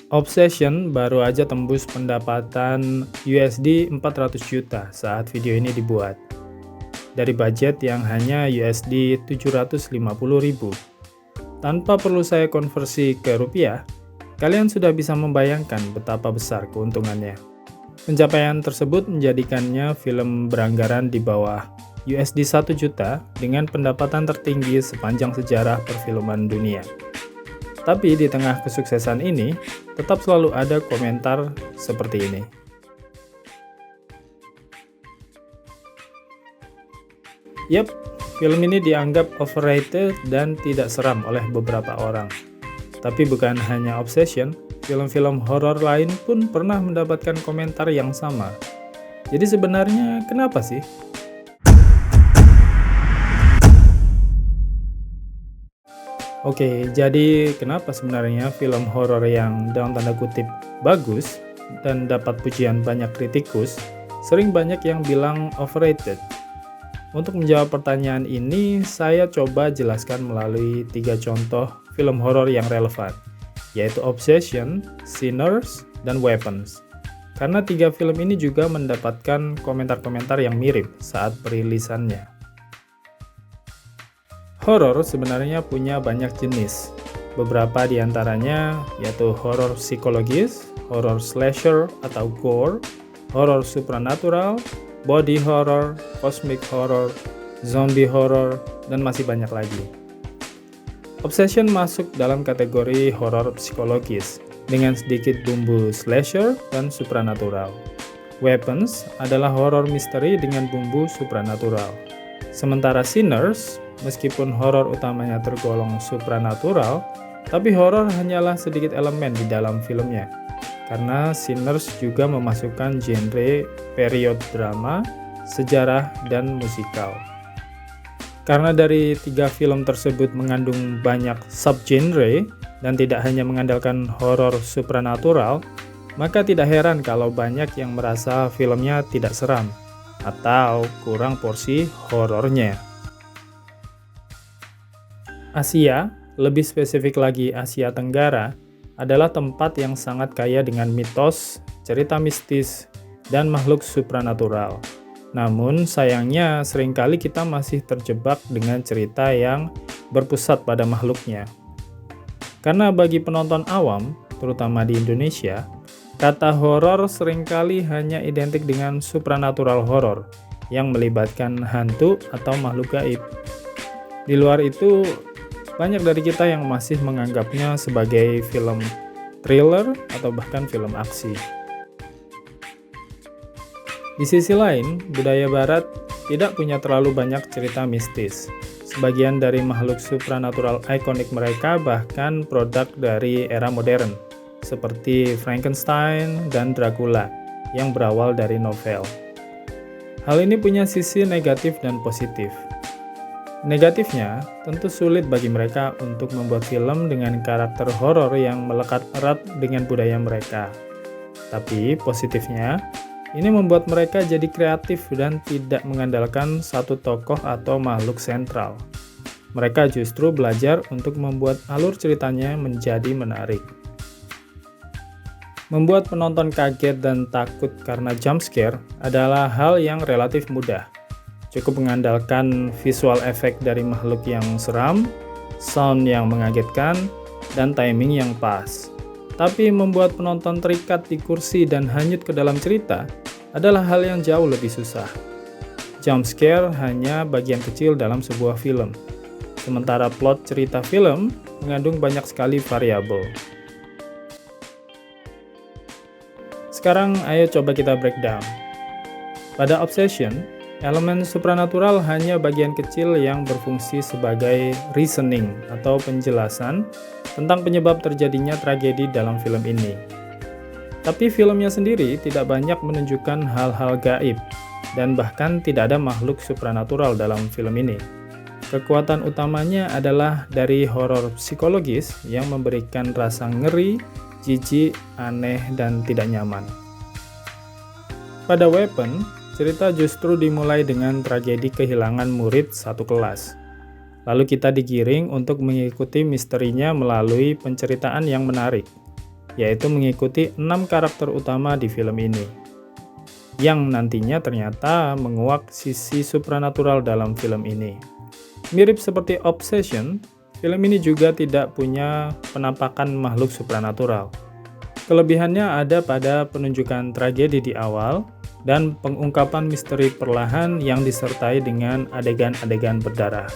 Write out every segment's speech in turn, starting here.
Obsession baru aja tembus pendapatan USD 400 juta saat video ini dibuat. Dari budget yang hanya USD 750.000. Tanpa perlu saya konversi ke rupiah, kalian sudah bisa membayangkan betapa besar keuntungannya. Pencapaian tersebut menjadikannya film beranggaran di bawah USD 1 juta dengan pendapatan tertinggi sepanjang sejarah perfilman dunia. Tapi di tengah kesuksesan ini, tetap selalu ada komentar seperti ini. Yap, film ini dianggap overrated dan tidak seram oleh beberapa orang. Tapi bukan hanya Obsession, film-film horor lain pun pernah mendapatkan komentar yang sama. Jadi sebenarnya kenapa sih? Oke, jadi kenapa sebenarnya film horor yang dalam tanda kutip bagus dan dapat pujian banyak kritikus, sering banyak yang bilang overrated? Untuk menjawab pertanyaan ini, saya coba jelaskan melalui 3 contoh film horor yang relevan, yaitu Obsession, Sinners, dan Weapons. Karena 3 film ini juga mendapatkan komentar-komentar yang mirip saat perilisannya. Horor sebenarnya punya banyak jenis. Beberapa di antaranya yaitu horor psikologis, horor slasher atau gore, horor supranatural, body horror, cosmic horror, zombie horror, dan masih banyak lagi. Obsession masuk dalam kategori horor psikologis dengan sedikit bumbu slasher dan supranatural. Weapons adalah horor misteri dengan bumbu supranatural. Sementara Sinners, meskipun horor utamanya tergolong supranatural, tapi horor hanyalah sedikit elemen di dalam filmnya. Karena Sinners juga memasukkan genre period drama, sejarah, dan musikal. Karena dari 3 film tersebut mengandung banyak subgenre dan tidak hanya mengandalkan horor supranatural, maka tidak heran kalau banyak yang merasa filmnya tidak seram atau kurang porsi horornya. Asia, lebih spesifik lagi Asia Tenggara, adalah tempat yang sangat kaya dengan mitos, cerita mistis, dan makhluk supranatural. Namun sayangnya seringkali kita masih terjebak dengan cerita yang berpusat pada makhluknya. Karena bagi penonton awam, terutama di Indonesia, kata horor seringkali hanya identik dengan supranatural horror yang melibatkan hantu atau makhluk gaib. Di luar itu, banyak dari kita yang masih menganggapnya sebagai film thriller atau bahkan film aksi. Di sisi lain, budaya barat tidak punya terlalu banyak cerita mistis. Sebagian dari makhluk supranatural ikonik mereka bahkan produk dari era modern, seperti Frankenstein dan Dracula yang berawal dari novel. Hal ini punya sisi negatif dan positif. Negatifnya, tentu sulit bagi mereka untuk membuat film dengan karakter horor yang melekat erat dengan budaya mereka. Tapi positifnya, ini membuat mereka jadi kreatif dan tidak mengandalkan satu tokoh atau makhluk sentral. Mereka justru belajar untuk membuat alur ceritanya menjadi menarik. Membuat penonton kaget dan takut karena jump scare adalah hal yang relatif mudah. Cukup mengandalkan visual efek dari makhluk yang seram, sound yang mengagetkan, dan timing yang pas. Tapi membuat penonton terikat di kursi dan hanyut ke dalam cerita adalah hal yang jauh lebih susah. Jump scare hanya bagian kecil dalam sebuah film, sementara plot cerita film mengandung banyak sekali variabel. Sekarang ayo coba kita breakdown. Pada Obsession, elemen supranatural hanya bagian kecil yang berfungsi sebagai reasoning atau penjelasan tentang penyebab terjadinya tragedi dalam film ini. Tapi filmnya sendiri tidak banyak menunjukkan hal-hal gaib, dan bahkan tidak ada makhluk supranatural dalam film ini. Kekuatan utamanya adalah dari horor psikologis yang memberikan rasa ngeri, jijik, aneh, dan tidak nyaman. Pada Weapon, cerita justru dimulai dengan tragedi kehilangan murid satu kelas. Lalu kita digiring untuk mengikuti misterinya melalui penceritaan yang menarik. yaitu mengikuti 6 karakter utama di film ini, yang nantinya ternyata menguak sisi supranatural dalam film ini. Mirip seperti Obsession, film ini juga tidak punya penampakan makhluk supranatural. Kelebihannya ada pada penunjukan tragedi di awal dan pengungkapan misteri perlahan yang disertai dengan adegan-adegan berdarah.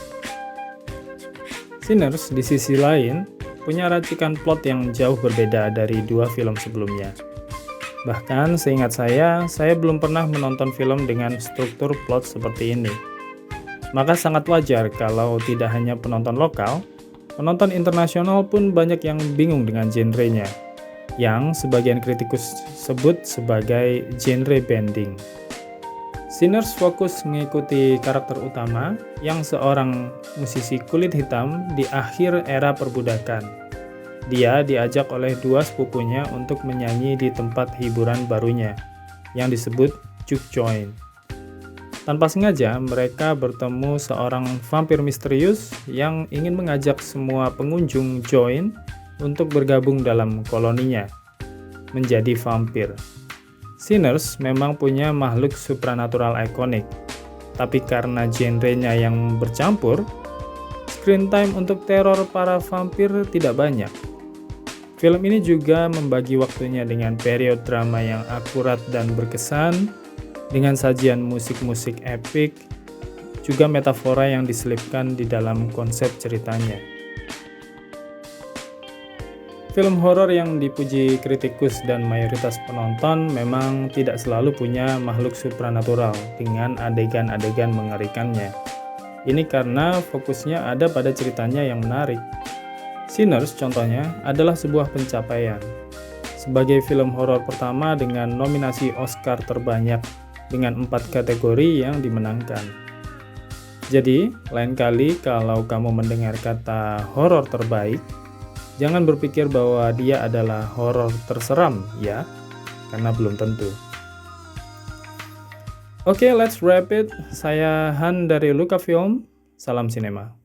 Sinners, di sisi lain, punya racikan plot yang jauh berbeda dari dua film sebelumnya. Bahkan seingat saya belum pernah menonton film dengan struktur plot seperti ini. Maka sangat wajar kalau tidak hanya penonton lokal, penonton internasional pun banyak yang bingung dengan genrenya, yang sebagian kritikus sebut sebagai genre bending. Sinners fokus mengikuti karakter utama yang seorang musisi kulit hitam di akhir era perbudakan. Dia diajak oleh dua sepupunya untuk menyanyi di tempat hiburan barunya, yang disebut juke joint. Tanpa sengaja, mereka bertemu seorang vampir misterius yang ingin mengajak semua pengunjung joint untuk bergabung dalam koloninya, menjadi vampir. Sinners memang punya makhluk supranatural ikonik, tapi karena genrenya yang bercampur, screen time untuk teror para vampir tidak banyak. Film ini juga membagi waktunya dengan period drama yang akurat dan berkesan, dengan sajian musik-musik epik, juga metafora yang diselipkan di dalam konsep ceritanya. Film horor yang dipuji kritikus dan mayoritas penonton memang tidak selalu punya makhluk supranatural dengan adegan-adegan mengerikannya. Ini karena fokusnya ada pada ceritanya yang menarik. Sinners contohnya adalah sebuah pencapaian. Sebagai film horor pertama dengan nominasi Oscar terbanyak dengan 4 kategori yang dimenangkan. Jadi, lain kali kalau kamu mendengar kata horor terbaik, jangan berpikir bahwa dia adalah horor terseram ya, karena belum tentu. Oke, let's wrap it. Saya Han dari Luka Film. Salam sinema.